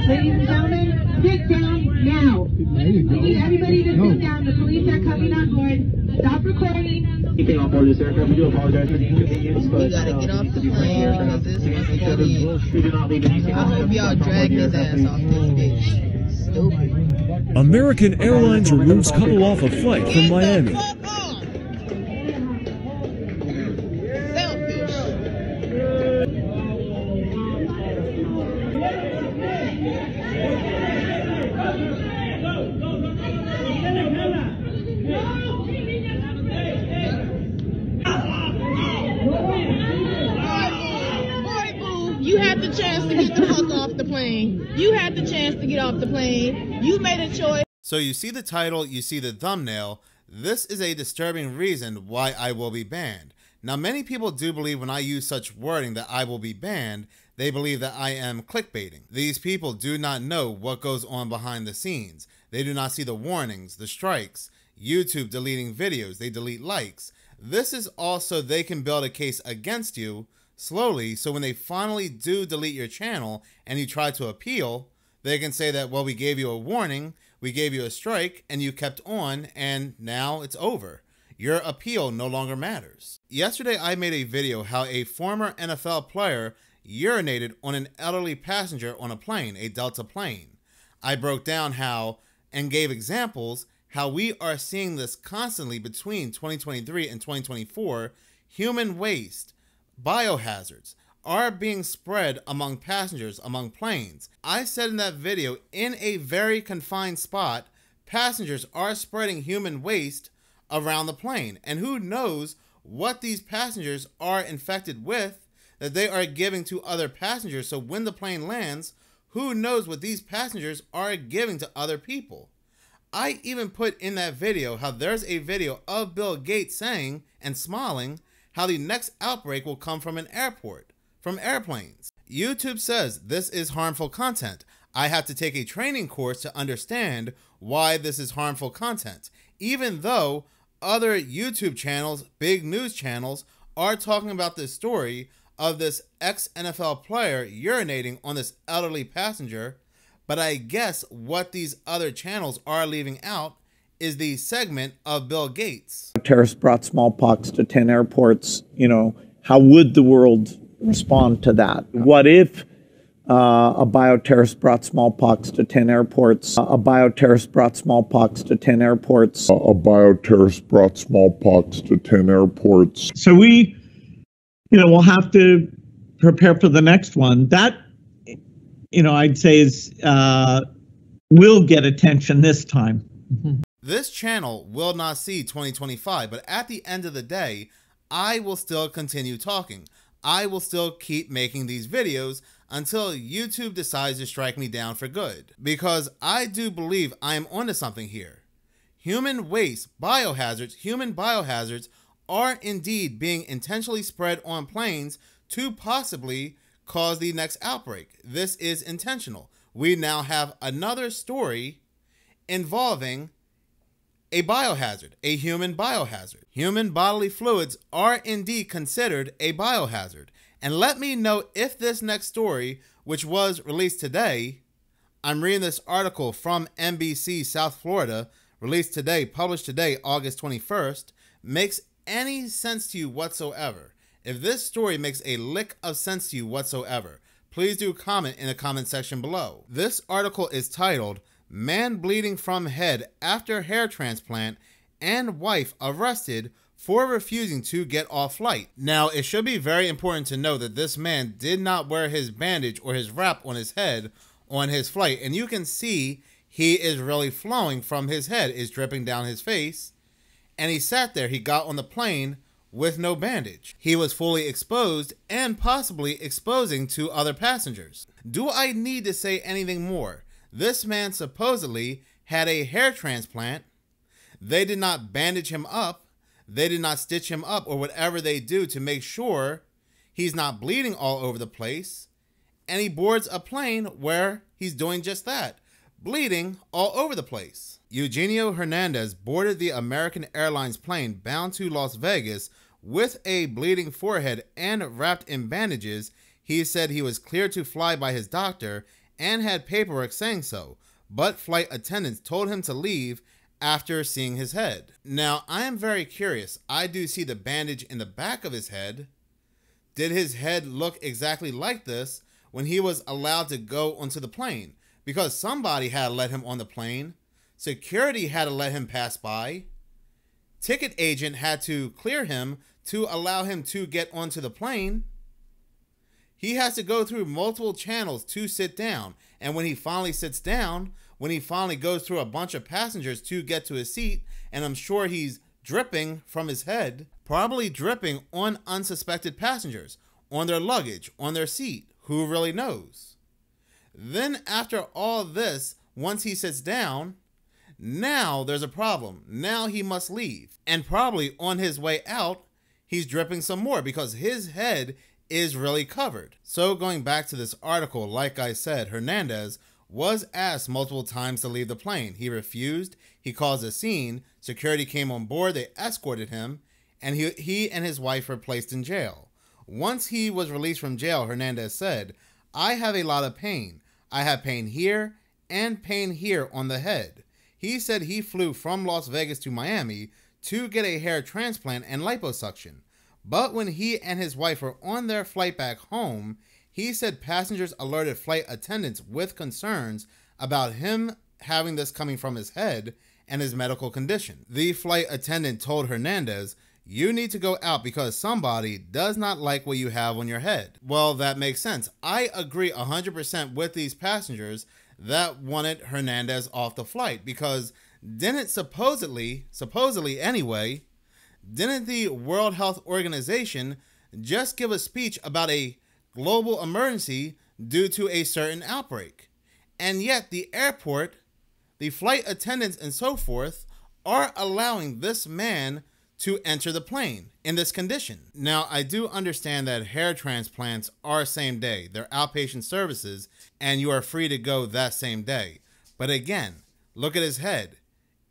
Ladies and gentlemen, sit down now. We need everybody to sit down. The police are coming on board. Stop recording. Keeping on board this aircraft, we do apologize for the inconvenience, but we gotta get off the plane because this is we do not leave anything. I hope y'all drag his ass off this bitch. Stupid. American Airlines removes couple off a flight from Miami. You had the chance to get the fuck off the plane. You had the chance to get off the plane. You made a choice. So you see the title, you see the thumbnail. This is a disturbing reason why I will be banned. Now, many people do believe when I use such wording that I will be banned, they believe that I am clickbaiting. These people do not know what goes on behind the scenes. They do not see the warnings, the strikes, YouTube deleting videos, they delete likes. This is also they can build a case against you slowly, so when they finally do delete your channel and you try to appeal, they can say that, well, we gave you a warning, we gave you a strike, and you kept on, and now it's over. Your appeal no longer matters. Yesterday, I made a video how a former NFL player urinated on an elderly passenger on a plane, a Delta plane. I broke down how, and gave examples, how we are seeing this constantly between 2023 and 2024, human waste, biohazards are being spread among passengers, among planes. I said in that video, in a very confined spot, passengers are spreading human waste around the plane. And who knows what these passengers are infected with that they are giving to other passengers. So when the plane lands, who knows what these passengers are giving to other people. I even put in that video how there's a video of Bill Gates saying and smiling how the next outbreak will come from an airport, from airplanes. YouTube says this is harmful content. I have to take a training course to understand why this is harmful content, even though other YouTube channels, big news channels, are talking about this story of this ex-NFL player urinating on this elderly passenger. But I guess what these other channels are leaving out is the segment of Bill Gates. Terrorists brought smallpox to 10 airports. You know, how would the world respond to that? What if a bioterrorist brought smallpox to 10 airports? A bioterrorist brought smallpox to 10 airports. A bioterrorist brought smallpox to 10 airports. So we, we'll have to prepare for the next one. That, I'd say is, will get attention this time. This channel will not see 2025, but at the end of the day, I will still continue talking. I will still keep making these videos until YouTube decides to strike me down for good. Because I do believe I am onto something here. Human waste, human biohazards are indeed being intentionally spread on planes to possibly cause the next outbreak. This is intentional. We now have another story involving a biohazard, a human biohazard. Human bodily fluids are indeed considered a biohazard. And let me know if this next story, which was released today, I'm reading this article from NBC South Florida, released today, published today, August 21st, makes any sense to you whatsoever. If this story makes a lick of sense to you whatsoever, please do comment in the comment section below. This article is titled, "Man Bleeding from Head After Hair Transplant and Wife Arrested for Refusing to Get Off Flight." Now, it should be very important to know that this man did not wear his bandage or his wrap on his head on his flight. And you can see he is really flowing from his head, is dripping down his face. And he sat there, he got on the plane with no bandage. He was fully exposed and possibly exposing to other passengers. Do I need to say anything more? This man supposedly had a hair transplant. They did not bandage him up. They did not stitch him up or whatever they do to make sure he's not bleeding all over the place. And he boards a plane where he's doing just that, bleeding all over the place. Eugenio Hernandez boarded the American Airlines plane bound to Las Vegas with a bleeding forehead and wrapped in bandages. He said he was cleared to fly by his doctor and had paperwork saying so, but flight attendants told him to leave after seeing his head. Now, I am very curious. I do see the bandage in the back of his head. Did his head look exactly like this when he was allowed to go onto the plane? Because somebody had to let him on the plane. Security had to let him pass by. Ticket agent had to clear him to allow him to get onto the plane. He has to go through multiple channels to sit down. And when he finally sits down, when he finally goes through a bunch of passengers to get to his seat, and I'm sure he's dripping from his head, probably dripping on unsuspected passengers, on their luggage, on their seat, who really knows? Then after all this, once he sits down, now there's a problem. Now he must leave. And probably on his way out, he's dripping some more because his head is really covered. So going back to this article, like I said, Hernandez was asked multiple times to leave the plane. He refused. He caused a scene. Security came on board. They escorted him, and he and his wife were placed in jail. Once he was released from jail, Hernandez said, "I have a lot of pain. I have pain here and pain here on the head." He said he flew from Las Vegas to Miami to get a hair transplant and liposuction. But when he and his wife were on their flight back home, he said passengers alerted flight attendants with concerns about him having this coming from his head and his medical condition. The flight attendant told Hernandez, "You need to go out because somebody does not like what you have on your head." Well, that makes sense. I agree 100% with these passengers that wanted Hernandez off the flight, because didn't supposedly anyway, didn't the World Health Organization just give a speech about a global emergency due to a certain outbreak? And yet the airport, the flight attendants and so forth are allowing this man to enter the plane in this condition. Now, I do understand that hair transplants are same day. They're outpatient services, and you are free to go that same day. But again, look at his head.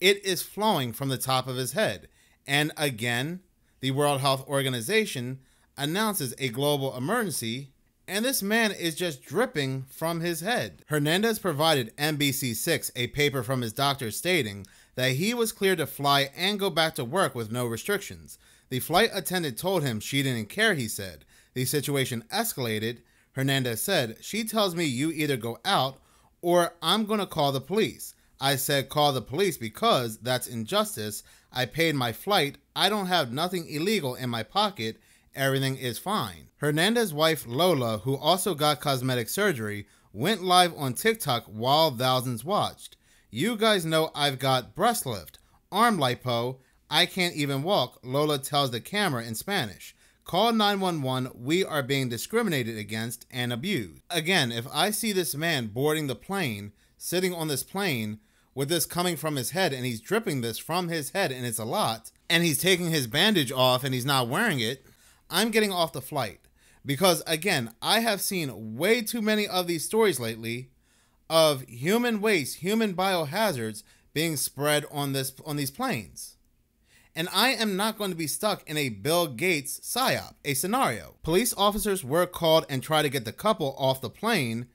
It is flowing from the top of his head. And again, the World Health Organization announces a global emergency, and this man is just dripping from his head. Hernandez provided NBC6 a paper from his doctor stating that he was cleared to fly and go back to work with no restrictions. The flight attendant told him she didn't care, he said. The situation escalated. Hernandez said, "She tells me you either go out or I'm going to call the police. I said call the police because that's injustice. I paid my flight. I don't have nothing illegal in my pocket. Everything is fine." Hernandez's wife Lola, who also got cosmetic surgery, went live on TikTok while thousands watched. "You guys know I've got breast lift, arm lipo, I can't even walk," Lola tells the camera in Spanish. "Call 911, we are being discriminated against and abused." Again, if I see this man boarding the plane, sitting on this plane with this coming from his head, and he's dripping this from his head, and it's a lot, and he's taking his bandage off and he's not wearing it, I'm getting off the flight. Because again, I have seen way too many of these stories lately of human waste, human biohazards being spread on these planes. And I am not going to be stuck in a Bill Gates psyop, a scenario. Police officers were called and tried to get the couple off the plane.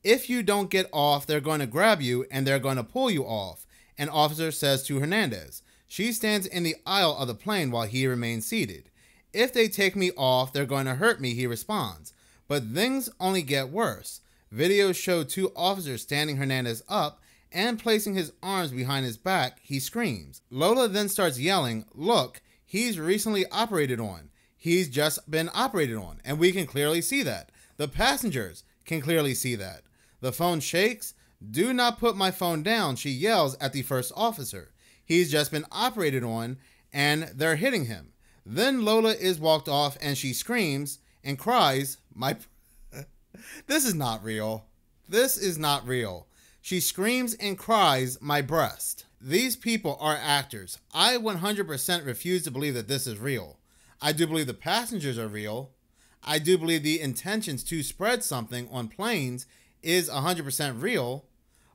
If you don't get off, they're going to grab you and they're going to pull you off. An officer says to Hernandez, "She stands in the aisle of the plane while he remains seated. If they take me off, they're going to hurt me," he responds. But things only get worse. Videos show two officers standing Hernandez up and placing his arms behind his back. He screams. Lola then starts yelling, "Look, he's recently operated on. He's just been operated on." And we can clearly see that. The passengers can clearly see that. The phone shakes. "Do not put my phone down," she yells at the first officer. He's just been operated on and they're hitting him. Then Lola is walked off and she screams and cries, This is not real. This is not real. She screams and cries, "My breast." These people are actors. I 100% refuse to believe that this is real. I do believe the passengers are real. I do believe the intentions to spread something on planes is 100% real.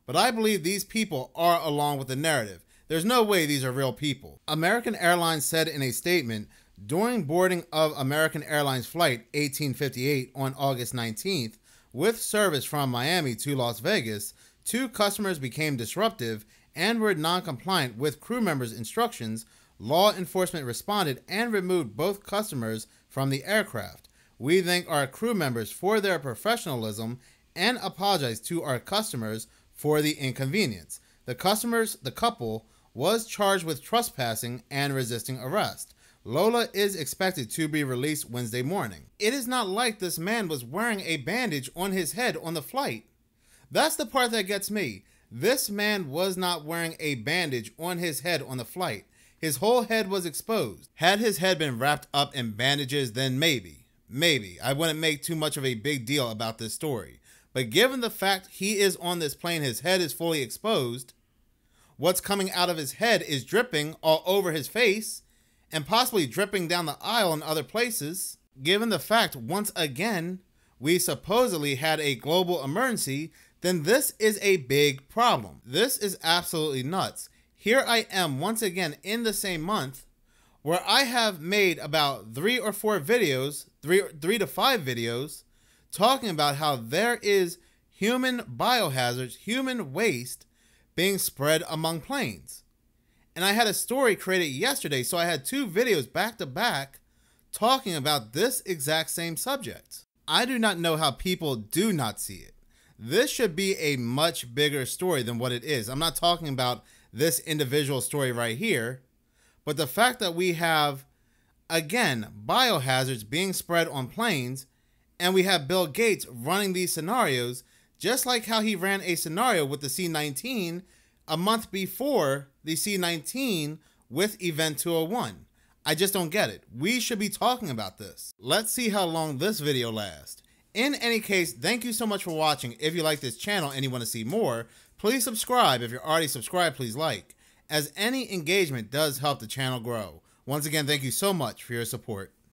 But I believe these people are along with the narrative. There's no way these are real people. American Airlines said in a statement, during boarding of American Airlines Flight 1858 on August 19th, With service from Miami to Las Vegas, 2 customers became disruptive and were non-compliant with crew members' instructions. Law enforcement responded and removed both customers from the aircraft. We thank our crew members for their professionalism and apologize to our customers for the inconvenience. The couple was charged with trespassing and resisting arrest. Lola is expected to be released Wednesday morning. It is not like this man was wearing a bandage on his head on the flight. That's the part that gets me. This man was not wearing a bandage on his head on the flight. His whole head was exposed. Had his head been wrapped up in bandages, then maybe I wouldn't make too much of a big deal about this story. But given the fact he is on this plane, his head is fully exposed, what's coming out of his head is dripping all over his face and possibly dripping down the aisle and other places. Given the fact, once again, we supposedly had a global emergency, then this is a big problem. This is absolutely nuts. Here I am once again in the same month where I have made about 3 or 4 videos, 3 to 5 videos, talking about how there is human biohazards, human waste being spread among planes. And I had a story created yesterday, so I had 2 videos back to back talking about this exact same subject. I do not know how people do not see it. This should be a much bigger story than what it is. I'm not talking about this individual story right here, but the fact that we have, again, biohazards being spread on planes, and we have Bill Gates running these scenarios, just like how he ran a scenario with the C-19 a month before the C-19 with Event 201. I just don't get it. We should be talking about this. Let's see how long this video lasts. In any case, thank you so much for watching. If you like this channel and you want to see more, please subscribe. If you're already subscribed, please like, as any engagement does help the channel grow. Once again, thank you so much for your support.